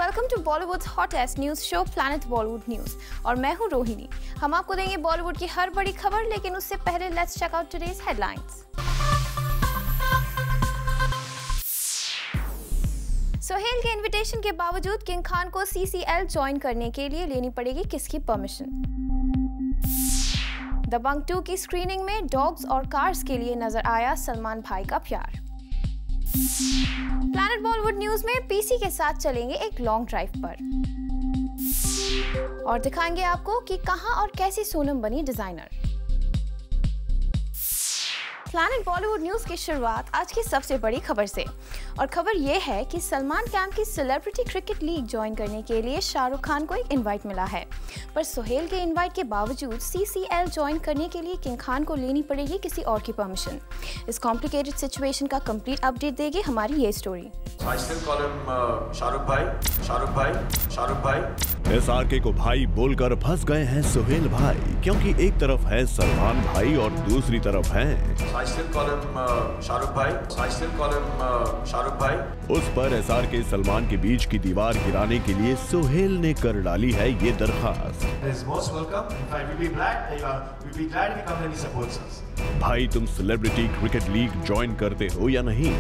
Welcome to Bollywood hottest news show planet Bollywood news और मैं हूं रोहिणी। हम आपको देंगे बॉलीवुड की हर बड़ी खबर, लेकिन उससे पहले let's check out today's headlines. Sohail के इनविटेशन के बावजूद किंग खान को CCL ज्वाइन करने के लिए लेनी पड़ेगी किसकी परमिशन। दबंग 2 की स्क्रीनिंग में डॉग्स और कार्स के लिए नजर आया सलमान भाई का प्यार। प्लैनेट बॉलीवुड न्यूज में PC के साथ चलेंगे एक लॉन्ग ड्राइव पर और दिखाएंगे आपको कि कहां और कैसी सोनम बनी डिजाइनर। प्लैनेट बॉलीवुड न्यूज की शुरुआत आज की सबसे बड़ी खबर से, और खबर यह है कि सलमान खान की सेलिब्रिटी क्रिकेट लीग ज्वाइन करने के लिए शाहरुख खान को एक इनवाइट मिला है, पर सोहेल के इनवाइट के बावजूद CCL ज्वाइन करने के लिए किंग खान को लेनी पड़ेगी किसी और की परमिशन। इस कॉम्प्लिकेटेड सिचुएशन का कंप्लीट अपडेट देगी हमारी ये स्टोरी। शाहरुख भाई SRK को भाई बोलकर फंस गए हैं सोहेल भाई, क्योंकि एक तरफ है सलमान भाई और दूसरी तरफ है शाहरुख भाई। उस पर SRK सलमान के बीच की दीवार गिराने के लिए सोहेल ने कर डाली है ये दरखास्त। भाई तुम सेलिब्रिटी क्रिकेट लीग ज्वाइन करते हो या नहीं?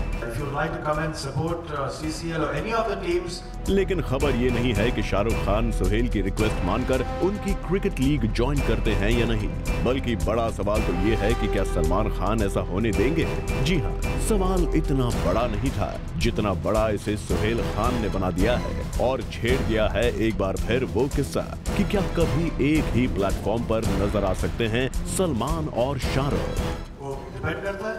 लेकिन खबर ये नहीं है कि शाहरुख खान सोहेल की रिक्वेस्ट मानकर उनकी क्रिकेट लीग ज्वाइन करते हैं या नहीं, बल्कि बड़ा सवाल तो ये है कि क्या सलमान खान ऐसा होने देंगे। जी हाँ, सवाल इतना बड़ा नहीं था जितना बड़ा इसे सोहेल खान ने बना दिया है और छेड़ दिया है एक बार फिर वो किस्सा कि क्या कभी एक ही प्लेटफॉर्म पर नजर आ सकते हैं सलमान और शाहरुख। डिपेंड करता है,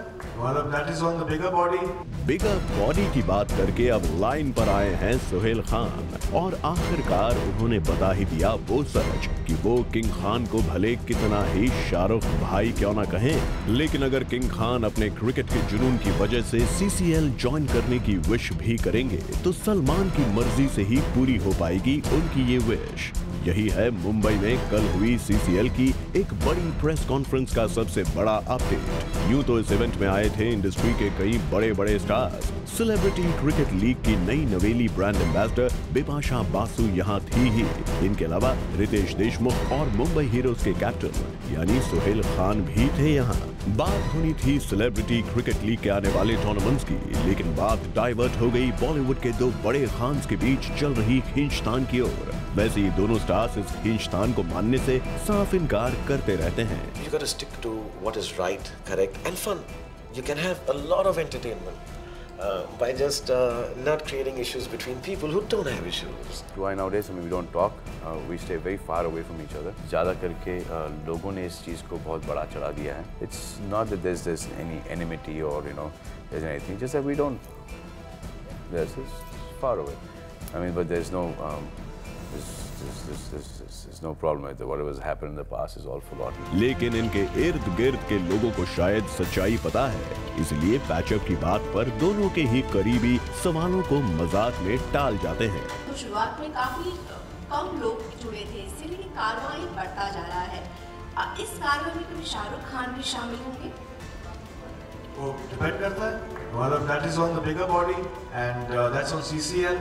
that is on the bigger body. Bigger body की बात करके अब लाइन पर आए हैं सोहेल खान, और आखिरकार उन्होंने बता ही दिया वो सच कि वो किंग खान को भले कितना ही शाहरुख भाई क्यों ना कहें, लेकिन अगर किंग खान अपने क्रिकेट के जुनून की वजह से CCL ज्वाइन करने की विश भी करेंगे तो सलमान की मर्जी से ही पूरी हो पाएगी उनकी ये विश। यही है मुंबई में कल हुई CCL की एक बड़ी प्रेस कॉन्फ्रेंस का सबसे बड़ा अपडेट। यूं तो इस इवेंट में आए थे इंडस्ट्री के कई बड़े बड़े स्टार्स। सेलिब्रिटी क्रिकेट लीग की नई नवेली ब्रांड एम्बेसडर बिपाशा बासु यहाँ थी ही। इनके अलावा रितेश देशमुख और मुंबई हीरोज के कैप्टन यानी सोहेल खान भी थे यहाँ। बात होनी थी सेलिब्रिटी क्रिकेट लीग के आने वाले टूर्नामेंट्स की, लेकिन बात डाइवर्ट हो गई बॉलीवुड के दो बड़े खान्स के बीच चल रही खींचतान की ओर। वैसे ही दोनों स्टार्स इस खींचतान को मानने से साफ इनकार करते रहते हैं। You gotta stick to what is right, correct, and fun. You can have a lot of entertainment by just not creating issues between people who don't have issues. Why nowadays? I mean, we don't talk. We stay very far away from each other. ज़्यादा करके लोगों ने इस चीज़ को बहुत बड़ा चढ़ा दिया है. It's not that there's any enmity or there's anything. Just that we don't. There's far away. I mean, but there's no. There's no problem with it. Whatever's happened in the past is all forgotten. लेकिन इनके इर्द गिर्द के लोगों को शायद सच्चाई पता है, इसलिए पैचअप की बात पर दोनों के ही करीबी सवालों को मजाक में टाल जाते हैं। तो शुरुआत में काफी कम लोग जुड़े थे, इसीलिए कार्रवाई बढ़ता जा रहा है। इस कार्रवाई में कभी शाहरुख खान भी शामिल होंगे? वो डिपेंड करता है, that is on the bigger body and that's on CCL.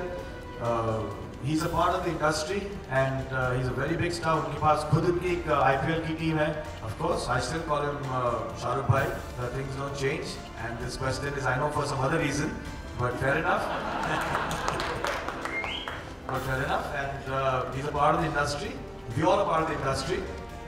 He's a part of the industry and he's a very big star. उनके पास खुद उनकी एक IPL की टीम है. Of course, I still call him Shahrukh bhai. Things don't change. And this question is, I know for some other reason, but fair enough. And he's a part of the industry. We all are part of the industry,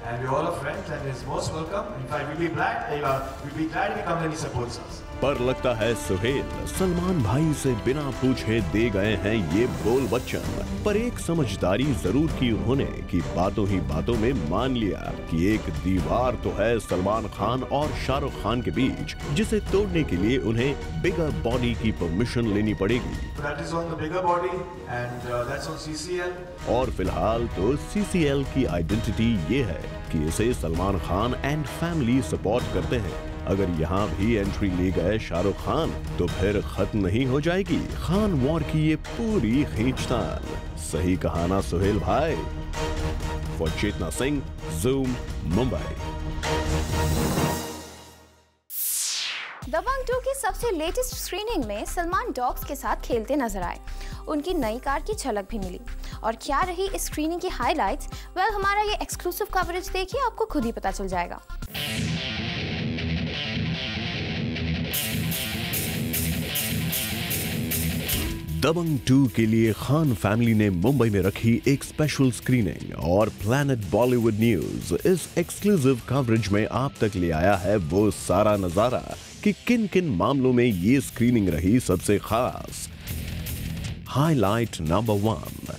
and we all are friends. And he's most welcome. In fact, we'll be glad if he comes and he supports us. पर लगता है सोहेल सलमान भाई से बिना पूछे दे गए हैं ये बोल वचन, पर एक समझदारी जरूर की उन्होंने कि बातों ही बातों में मान लिया कि एक दीवार तो है सलमान खान और शाहरुख खान के बीच, जिसे तोड़ने के लिए उन्हें बिगर बॉडी की परमिशन लेनी पड़ेगी। That is on the bigger body and that's on CCL. और फिलहाल तो CCL की आइडेंटिटी ये है कि इसे Salman Khan and family support करते हैं। अगर यहाँ भी एंट्री ले गए शाहरुख खान तो फिर खत्म नहीं हो जाएगी खान वॉर की ये पूरी खींचतान। सही कहा ना सोहेल भाई? For Chetna Singh, Zoom, Mumbai. दबंग 2 की सबसे लेटेस्ट स्क्रीनिंग में सलमान डॉग्स के साथ खेलते नजर आए उनकी नई कार की झलक भी मिली। और क्या रही इस स्क्रीनिंग की हाइलाइट्स? वेल, हमारा ये एक्सक्लूसिव कवरेज देखिए, आपको खुद ही पता चल जाएगा। दबंग 2 के लिए खान फैमिली ने मुंबई में रखी एक स्पेशल स्क्रीनिंग और प्लैनेट बॉलीवुड न्यूज इस एक्सक्लूसिव कवरेज में आप तक ले आया है वो सारा नजारा कि किन किन मामलों में ये स्क्रीनिंग रही सबसे खास। हाईलाइट नंबर 1,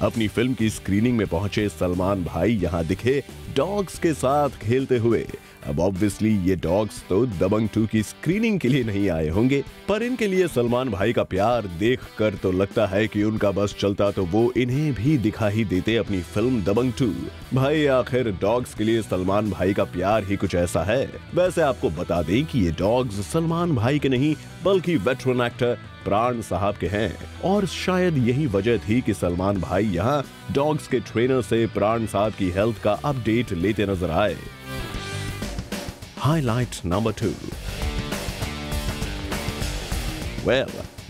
अपनी फिल्म की स्क्रीनिंग में पहुंचे सलमान भाई यहां दिखे डॉग्स के साथ खेलते हुए। अब ऑब्वियसली ये डॉग्स तो दबंग 2 की स्क्रीनिंग के लिए नहीं आए होंगे, पर इनके लिए सलमान भाई का प्यार देखकर तो लगता है कि उनका बस चलता तो वो इन्हें भी दिखा ही देते अपनी फिल्म दबंग 2। भाई आखिर डॉग्स के लिए सलमान भाई का प्यार ही कुछ ऐसा है। वैसे आपको बता दें कि ये डॉग्स सलमान भाई के नहीं बल्कि वेटरन एक्टर प्राण साहब के हैं, और शायद यही वजह थी कि सलमान भाई यहाँ डॉग्स के ट्रेनर से प्राण साहब की हेल्थ का अपडेट लेते नजर आए। हाईलाइट नंबर 2,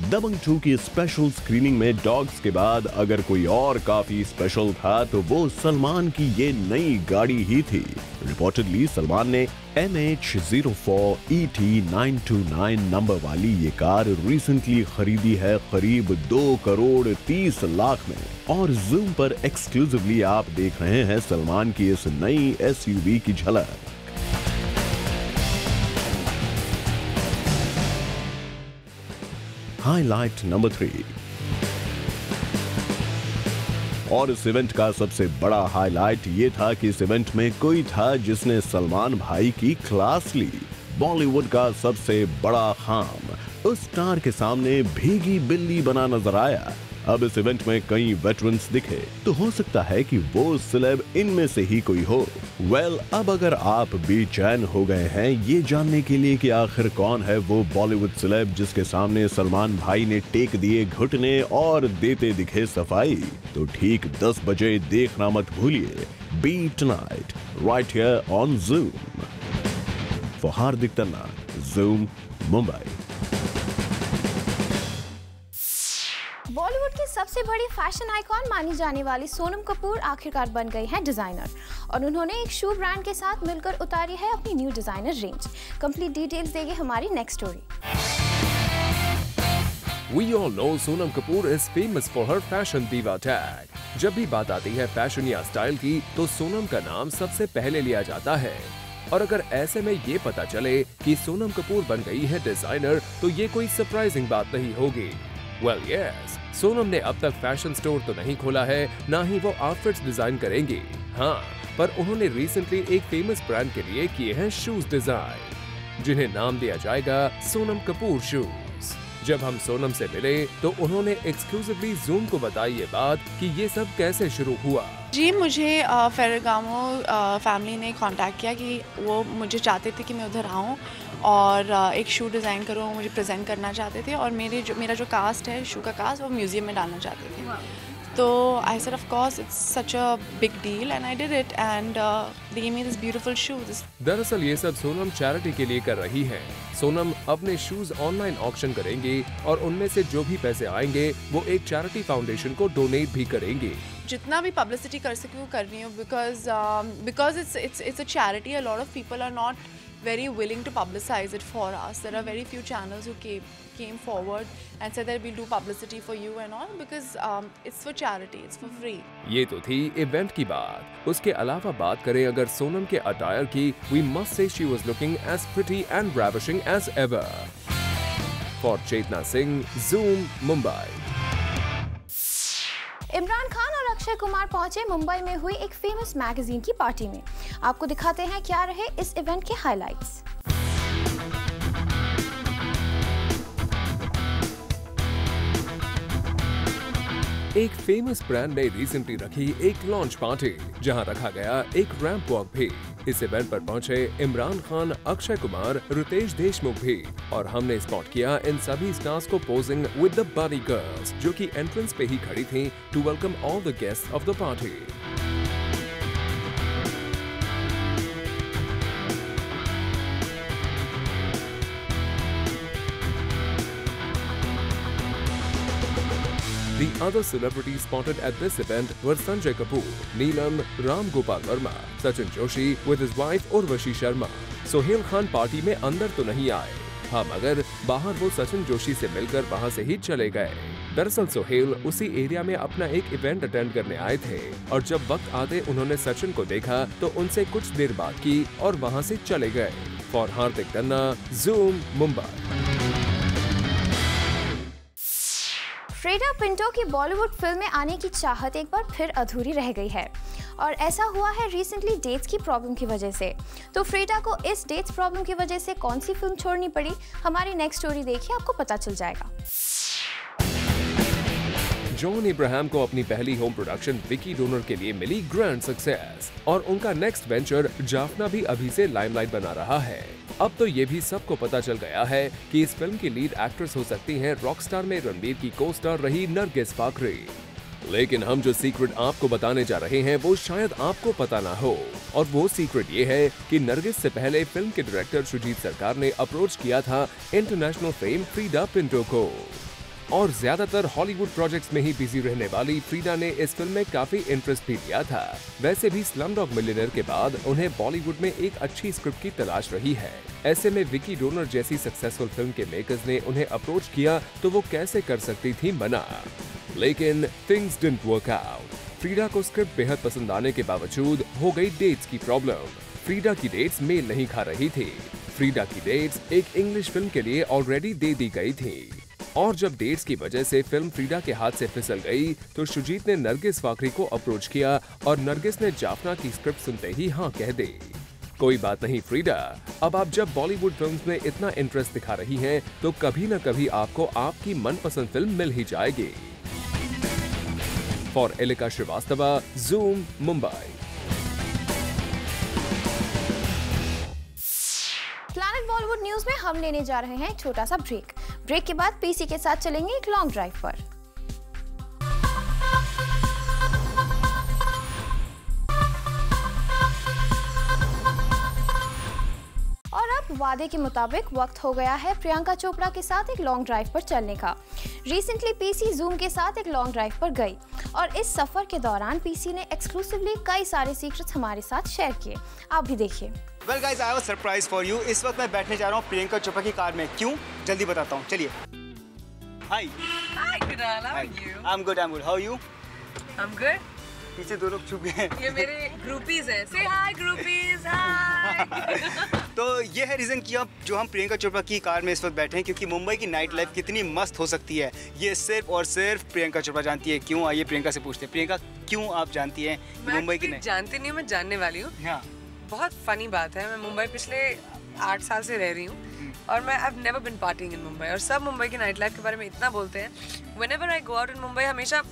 दबंग 2 की स्पेशल स्क्रीनिंग में डॉग्स के बाद अगर कोई और काफी स्पेशल था तो वो सलमान की ये नई गाड़ी ही थी। रिपोर्टेडली सलमान ने MH04 ET929 नंबर वाली ये कार रिसेंटली खरीदी है करीब 2 करोड़ 30 लाख में, और जूम पर एक्सक्लूसिवली आप देख रहे हैं सलमान की इस नई SUV की झलक। हाईलाइट नंबर 3, और इस इवेंट का सबसे बड़ा हाईलाइट ये था कि इस इवेंट में कोई था जिसने सलमान भाई की क्लास ली। बॉलीवुड का सबसे बड़ा खाम उस स्टार के सामने भीगी बिल्ली बना नजर आया। अब इस इवेंट में कई वेटरन्स दिखे, तो हो सकता है कि वो सेलेब इनमें से ही कोई हो। अब अगर आप बेचैन हो गए हैं ये जानने के लिए कि आखिर कौन है वो बॉलीवुड सेलेब जिसके सामने सलमान भाई ने टेक दिए घुटने और देते दिखे सफाई, तो ठीक 10 बजे देखना मत भूलिए beat tonight right here on Zoom. For Hardik Tanna, Zoom Mumbai. Bollywood की सबसे बड़ी फैशन आइकॉन मानी जाने वाली सोनम कपूर आखिरकार बन गई हैं डिजाइनर, और उन्होंने एक शू ब्रांड के साथ मिलकर उतारी है अपनी new designer range. Complete details देंगे हमारी next story. We all know Sonam Kapoor is famous for her fashion diva tag. जब भी बात आती है फैशन या स्टाइल की तो सोनम का नाम सबसे पहले लिया जाता है, और अगर ऐसे में ये पता चले कि सोनम कपूर बन गई है डिजाइनर तो ये कोई सरप्राइजिंग बात नहीं होगी। Well, yes, सोनम ने अब तक फैशन स्टोर तो नहीं खोला है, ना ही वो आउटफिट्स डिजाइन करेंगी। हाँ, पर उन्होंने रिसेंटली एक फेमस ब्रांड के लिए किए हैं शूज डिजाइन, जिन्हें नाम दिया जाएगा सोनम कपूर शूज। जब हम सोनम से मिले तो उन्होंने एक्सक्लूसिवली जूम को बताई ये बात कि ये सब कैसे शुरू हुआ। जी, मुझे फेरागामो फैमिली ने कांटेक्ट किया कि वो मुझे चाहते थे कि मैं उधर आऊँ और एक शू डिज़ाइन करूँ, मुझे प्रेजेंट करना चाहते थे, और मेरा जो कास्ट है शू का कास्ट वो म्यूज़ियम में डालना चाहते थे। तो I said of course it's such a big deal and I did it and they give me this beautiful shoes. दरअसल ये सब सोनम चैरिटी के लिए कर रही है। सोनम अपने शूज ऑनलाइन ऑक्शन करेंगी और उनमें से जो भी पैसे आएंगे वो एक चैरिटी फाउंडेशन को डोनेट भी करेंगी। जितना भी पब्लिसिटी कर सके वो कर रही हूँ, because it's a charity. A lot of people are not very willing to publicize it for us. There are very few channels who came forward and said that we'll do publicity for you and all, because it's for charity, it's for free. ये तो थी event की बात। उसके अलावा बात करें अगर सोनम के अटायर की, we must say she was looking as pretty and ravishing as ever. For Chetna Singh, Zoom, Mumbai. Imran Khan और अक्षय कुमार पहुंचे मुंबई में हुई एक फेमस मैगजीन की पार्टी में। आपको दिखाते हैं क्या रहे इस इवेंट के हाइलाइट्स। एक फेमस ब्रांड ने रिसेंटली रखी एक लॉन्च पार्टी, जहां रखा गया एक रैंप वॉक भी। इस इवेंट पर पहुंचे इमरान खान, अक्षय कुमार, रितेश देशमुख भी, और हमने स्पॉट किया इन सभी स्टार्स को posing with the body girls, जो कि एंट्रेंस पे ही खड़ी थीं to welcome all the guests of the party. The other celebrities spotted at this event were Sanjay Kapoor, Neelam, Ram Gopal Verma, Sachin Joshi with his wife Urvashi Sharma. Sohail Khan party में अंदर तो नहीं आए, हाँ मगर बाहर वो सचिन जोशी से मिलकर वहाँ से ही चले गए। दरअसल सोहेल उसी एरिया में अपना एक इवेंट अटेंड करने आए थे और जब वक्त आते उन्होंने सचिन को देखा तो उनसे कुछ देर बात की और वहाँ से चले गए। For Hardik Tanna, zoom, Mumbai. Frida Pinto की बॉलीवुड फिल्म में आने की चाहत एक बार फिर अधूरी रह गई है और ऐसा हुआ है रिसेंटली डेट्स की प्रॉब्लम की वजह से। तो फ्रीडा को इस डेट्स प्रॉब्लम की वजह से कौन सी फिल्म छोड़नी पड़ी, हमारी नेक्स्ट स्टोरी देखिए, आपको पता चल जाएगा। जॉन इब्राहिम को अपनी पहली होम प्रोडक्शन विकी डोनर के लिए मिली ग्रैंड सक्सेस और उनका नेक्स्ट वेंचर जाफना भी अभी से लाइमलाइट बना रहा है। अब तो ये भी सबको पता चल गया है कि इस फिल्म की लीड एक्ट्रेस हो सकती हैं रॉकस्टार में रणबीर की को स्टार रही नरगिस फाकरी। लेकिन हम जो सीक्रेट आपको बताने जा रहे हैं वो शायद आपको पता ना हो, और वो सीक्रेट ये है कि नरगिस से पहले फिल्म के डायरेक्टर सुजीत सरकार ने अप्रोच किया था इंटरनेशनल फेम फ्रीडा पिंटो को। और ज्यादातर हॉलीवुड प्रोजेक्ट्स में ही बिजी रहने वाली फ्रीडा ने इस फिल्म में काफी इंटरेस्ट भी लिया था। वैसे भी स्लमडॉग मिलियनेयर के बाद उन्हें बॉलीवुड में एक अच्छी स्क्रिप्ट की तलाश रही है। ऐसे में विकी डोनर जैसी सक्सेसफुल फिल्म के मेकर्स ने उन्हें अप्रोच किया तो वो कैसे कर सकती थी मना। लेकिन things didn't work out. Freida को स्क्रिप्ट बेहद पसंद आने के बावजूद हो गई डेट्स की प्रॉब्लम। फ्रीडा की डेट्स मेल नहीं खा रही थी। फ्रीडा की डेट्स एक इंग्लिश फिल्म के लिए ऑलरेडी दे दी गई थी और जब डेट्स की वजह से फिल्म फ्रीडा के हाथ से फिसल गई तो सुजीत ने नरगिस फाकरी को अप्रोच किया और नरगिस ने जाफना की स्क्रिप्ट सुनते ही हाँ कह दी। कोई बात नहीं फ्रीडा, अब आप जब बॉलीवुड फिल्म्स में इतना इंटरेस्ट दिखा रही हैं तो कभी न कभी आपको आपकी मनपसंद फिल्म मिल ही जाएगी। For Elika Srivastava, zoom, Mumbai. Planet Bollywood news में हम लेने जा रहे हैं एक छोटा सा ब्रेक। ब्रेक के बाद पीसी के साथ चलेंगे एक लॉन्ग ड्राइव पर। और अब वादे के मुताबिक वक्त हो गया है प्रियंका चोपड़ा के साथ एक लॉन्ग ड्राइव पर चलने का। रिसेंटली पीसी ज़ूम के साथ एक लॉन्ग ड्राइव पर गई और इस सफर के दौरान पीसी ने एक्सक्लूसिवली कई सारे सीक्रेट्स हमारे साथ शेयर किए। आप भी देखिए। Well guys, I have a surprise for you. इस वक्त मैं बैठने जा रहा हूँ प्रियंका चोपड़ा की कार में। क्यों? जल्दी बताता हूँ। चलिए। Hi. Hi, Kunal. How are you? I'm good. I'm good. How are you? I'm good. पीछे दो लोग छुप गए हैं। ये मेरे ग्रुपीज हैं। Say hi, groupies. Hi. तो ये है रीज़न कि जो हम प्रियंका चोपड़ा की कार में इस वक्त बैठे हैं, क्योंकि मुंबई की नाइट लाइफ कितनी मस्त हो सकती है ये सिर्फ और सिर्फ प्रियंका चोपड़ा जानती है। क्यों? आइए प्रियंका से पूछते हैं। प्रियंका, क्यों आप जानती हैं मुंबई की नाइट? जानती नहीं हूँ, मैं जानने वाली हूँ। हाँ। बहुत फनी बात है, मैं मुंबई पिछले 8 साल से रह रही हूँ और मैं I've never been partying in Mumbai, और सब मुंबई की नाइट लाइफ के बारे में इतना बोलते हैं। Whenever I go out in Mumbai हमेशा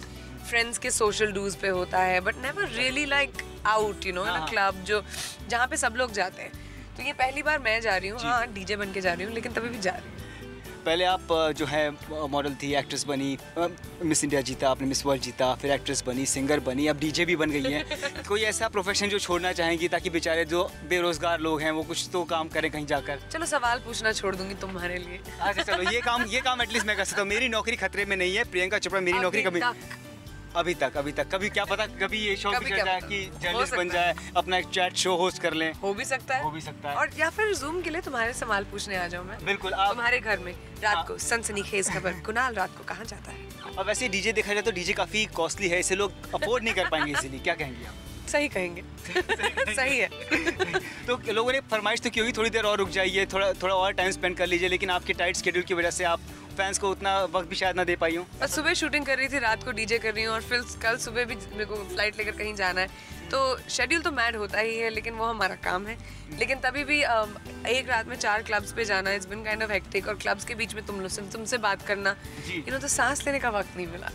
फ्रेंड्स के सोशल डूज पे होता है, but never really like out, you know, in a club जो जहाँ पे सब लोग जाते हैं। तो ये पहली बार मैं जा रही हूँ, हाँ डीजे बन के जा रही हूँ, लेकिन तभी भी जा रही हूँ। पहले आप जो है मॉडल थी, एक्ट्रेस बनी, मिस इंडिया जीता आपने, मिस वर्ल्ड जीता, फिर एक्ट्रेस बनी, सिंगर बनी, अब डीजे भी बन गई हैं। कोई ऐसा प्रोफेशन जो छोड़ना चाहेंगी ताकि बेचारे जो बेरोजगार लोग हैं वो कुछ तो काम करें कहीं जाकर? चलो सवाल पूछना छोड़ दूंगी तुम्हारे लिए। अच्छा चलो, ये काम एटलीस्ट मैं कर सकता हूँ। मेरी नौकरी खतरे में नहीं है प्रियंका चोपड़ा, मेरी नौकरी कभी तक कभी क्या पता कभी ये शौक भी चल जाए कि जर्नलिस्ट बन जाए, अपना एक चैट शो होस्ट कर लें। हो भी सकता है। और या फिर ज़ूम के लिए तुम्हारे सवाल पूछने आ जाऊँ मैं। बिल्कुल। तुम्हारे घर में रात को सनसनीखेज खबर, कुणाल रात को कहाँ जाता है? अब वैसे डीजे देखा जाए तो डीजे काफी कॉस्टली है, इसे लोग अफोर्ड नहीं कर पाएंगे, इसीलिए क्या कहेंगे आप? सही कहेंगे। सही है। तो लोगों ने फरमाइश तो की होगी थोड़ी देर और रुक जाइए, थोड़ा और टाइम स्पेंड कर लीजिए, लेकिन आपके टाइट शेड्यूल की वजह से आप फैंस को उतना वक्त भी शायद ना दे पाई हूँ। बस सुबह शूटिंग कर रही थी, रात को डीजे कर रही हूँ और फिर कल सुबह भी मेरे को फ्लाइट लेकर कहीं जाना है, तो शेड्यूल तो मैड होता ही है, लेकिन वो हमारा काम है। लेकिन तभी भी एक रात में 4 क्लब्स पे जाना, it's been kind of hectic, और क्लब्स के बीच में तुमसे बात करना, यू नो, तो सांस लेने का वक्त नहीं मिला।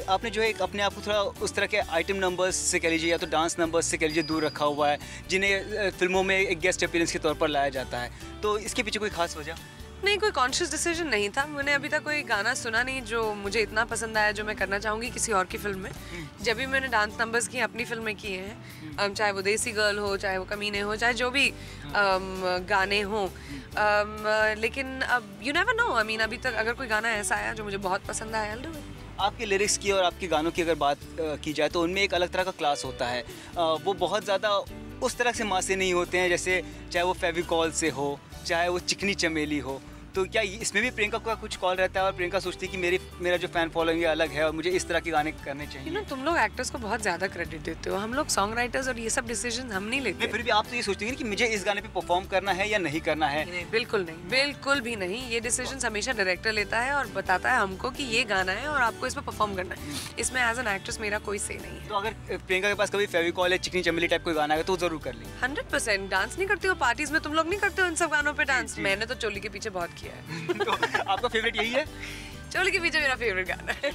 आपने जो है अपने आप को थोड़ा उस तरह के आइटम नंबर्स से कह लीजिए या तो डांस नंबर्स से कह लीजिए दूर रखा हुआ है, जिन्हें फिल्मों में एक गेस्ट अपीयरेंस के तौर पर लाया जाता है, तो इसके पीछे कोई खास वजह? नहीं, कोई कॉन्शियस डिसीजन नहीं था। मैंने अभी तक कोई गाना सुना नहीं जो मुझे इतना पसंद आया जो मैं करना चाहूँगी किसी और की फिल्म में। जब भी मैंने डांस नंबर्स किए अपनी फिल्म में किए हैं, चाहे वो देसी गर्ल हो, चाहे वो कमीने हो, चाहे जो भी गाने हों, लेकिन अब you never know, I mean अभी तक अगर कोई गाना ऐसा आया जो मुझे बहुत पसंद आया, I'll do it। आपके लिरिक्स की और आपके गानों की अगर बात की जाए तो उनमें एक अलग तरह का क्लास होता है। वो बहुत ज़्यादा उस तरह से मासे नहीं होते हैं, जैसे चाहे वो फेविकॉल से हो, चाहे वो चिकनी चमेली हो। तो क्या इसमें भी प्रियंका का कुछ कॉल रहता है और प्रियंका सोचती है कि मेरा जो फैन फॉलोइंग है अलग है और मुझे इस तरह के गाने करने चाहिए? तुम लोग एक्टर्स को बहुत ज़्यादा क्रेडिट देते हो, हम लोग सॉन्ग राइटर्स और ये सब डिसीजन हम नहीं लेते। फिर भी आप तो ये सोचते हैं कि मुझे इस गाने पे परफॉर्म करना है या नहीं करना है? नहीं, बिल्कुल नहीं, बिल्कुल भी नहीं। ये डिसीजन हमेशा डायरेक्टर लेता है और बताता है हमको कि ये गाना है और आपको इसमें परफॉर्म करना है। इसमें एज एन एक्ट्रेस मेरा कोई से नहीं है। तो अगर प्रियंका के पास कभी फेविकॉल या चिकनी चमेली टाइप कोई गाना है तो जरूर कर लेंगे। 100%। डांस नहीं करती हो पार्टीज में? तुम लोग नहीं करते हो इन सब गानों पे डांस? मैंने तो चोली के पीछे बहुत किया है। तो आपका फेवरेट यही है? चोली के पीछे मेरा फेवरेट गाना है,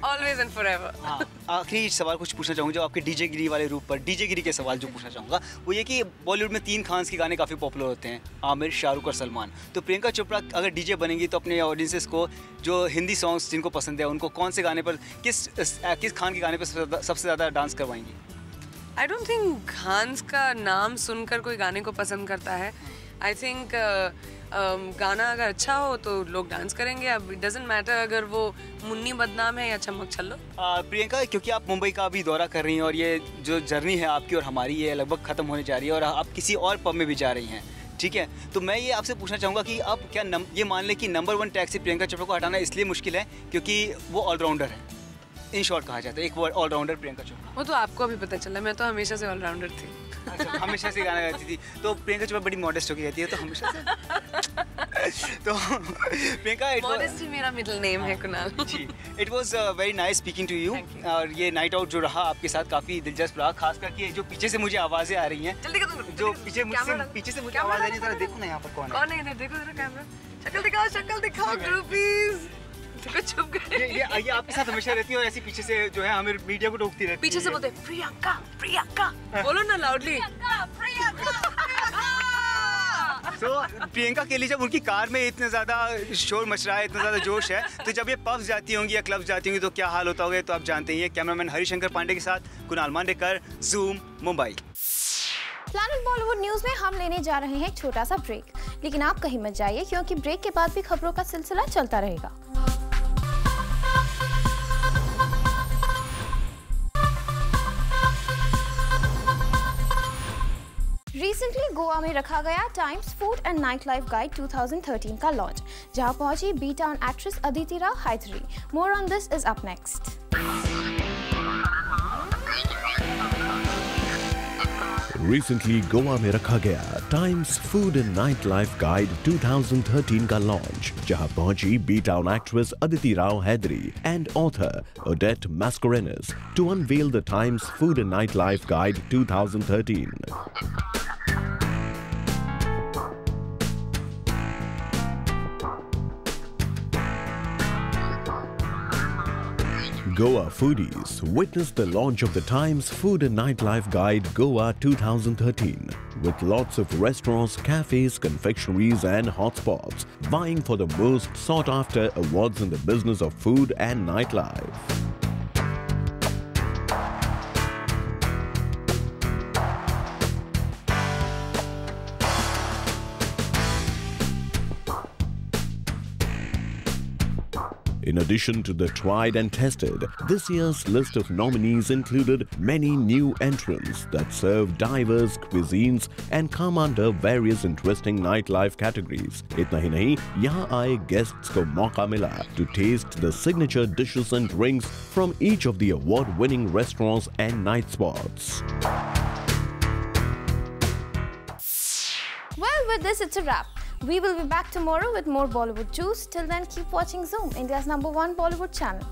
ऑलवेज एंड फॉरएवर। आखिरी सवाल कुछ पूछना चाहूँगा, जो आपके डीजे गिरी वाले रूप पर डीजे गिरी के सवाल जो पूछना चाहूँगा वो ये कि बॉलीवुड में 3 खान्स के गाने काफ़ी पॉपुलर होते हैं, आमिर, शाहरुख और सलमान। तो प्रियंका चोपड़ा अगर डीजे बनेंगी तो अपने ऑडियंसेस को, जो हिंदी सॉन्ग्स जिनको पसंद है, उनको कौन से गाने पर, किस खान के गाने पर सबसे ज़्यादा डांस करवाएंगी? आई डोंट थिंक खान्स का नाम सुनकर कोई गाने को पसंद करता है। आई थिंक गाना अगर अच्छा हो तो लोग डांस करेंगे। अब इट डजंट मैटर अगर वो मुन्नी बदनाम है या चमक छल्लो। प्रियंका, क्योंकि आप मुंबई का अभी दौरा कर रही हैं और ये जो जर्नी है आपकी और हमारी, ये लगभग ख़त्म होने जा रही है और आप किसी और पब में भी जा रही हैं, ठीक है? तो मैं ये आपसे पूछना चाहूँगा कि आप क्या ये मान लें कि नंबर 1 टैग से प्रियंका चोपड़ा को हटाना इसलिए मुश्किल है क्योंकि वो ऑलराउंडर है, इन शॉर्ट कहा जाता है एक वर्ड, ऑलराउंडर प्रियंका चोपड़ा। वो तो आपको अभी पता चला, मैं तो हमेशा से ऑलराउंडर थी। अच्छा, हमेशा से गाना गाती थी। तो प्रियंका चोपड़ा बड़ी मॉडेस्ट होकर कहती है, तो हमेशा से तो प्रियंका, मॉडेस्टी मेरा मिडिल नेम है Kunal ji. It was very nice speaking to you. और ये नाइट आउट जो रहा आपके साथ काफ़ी दिलचस्प रहा, खास करके जो पीछे से मुझे आवाज़ें आ रही हैं, जो पीछे से मुझे आवाज़ आ रही है, जरा देखो ना यहाँ पर कौन है इधर, देखो जरा कैमरा, शक्ल दिखाओ ग्रुपीज। चुप गए। ये आपके साथ हमेशा रहती है और ऐसी पीछे से जो है हमें मीडिया को टोकती रहती है। पीछे से बोलते प्रियंका प्रियंका, बोलो ना लाउडली। तो प्रियंका के लिए जब उनकी कार में इतने ज़्यादा शोर मच रहा है, इतना ज़्यादा जोश है, तो जब ये पब्स जाती होंगी या क्लब्स जाती होंगी तो क्या हाल होता होगा, तो आप जानते ही हैं। कैमरामैन हरिशंकर पांडे के साथ Kunal Mandekar, zoom, Mumbai. Planet Bollywood news में हम लेने जा रहे हैं एक छोटा सा ब्रेक, लेकिन आप कहीं मत जाइए क्योंकि ब्रेक के बाद भी खबरों का सिलसिला चलता रहेगा। रिसेंटली गोवा में रखा गया Times food and night life guide 2013 का लॉन्च, जहां पहुंची B town actress Aditi Rao Hydari. More on this is up next. Recently Goa में रखा गया Times food and night life guide 2013 का लॉन्च, जहां पहुंची B town actress Aditi Rao Hydari and author Odette Mascarenhas to unveil the Times food and night life guide 2013. Goa foodies witnessed the launch of the Times Food and Nightlife Guide Goa 2013, with lots of restaurants, cafes, confectioneries and hotspots vying for the most sought-after awards in the business of food and nightlife. In addition to the tried and tested, this year's list of nominees included many new entrants that serve diverse cuisines and come under various interesting nightlife categories. इतना ही नहीं, यहाँ आए guests को मौका मिला to taste the signature dishes and drinks from each of the award-winning restaurants and night spots. Well, with this, it's a wrap. We will be back tomorrow with more Bollywood juice. Till then, keep watching Zoom, India's #1 Bollywood channel.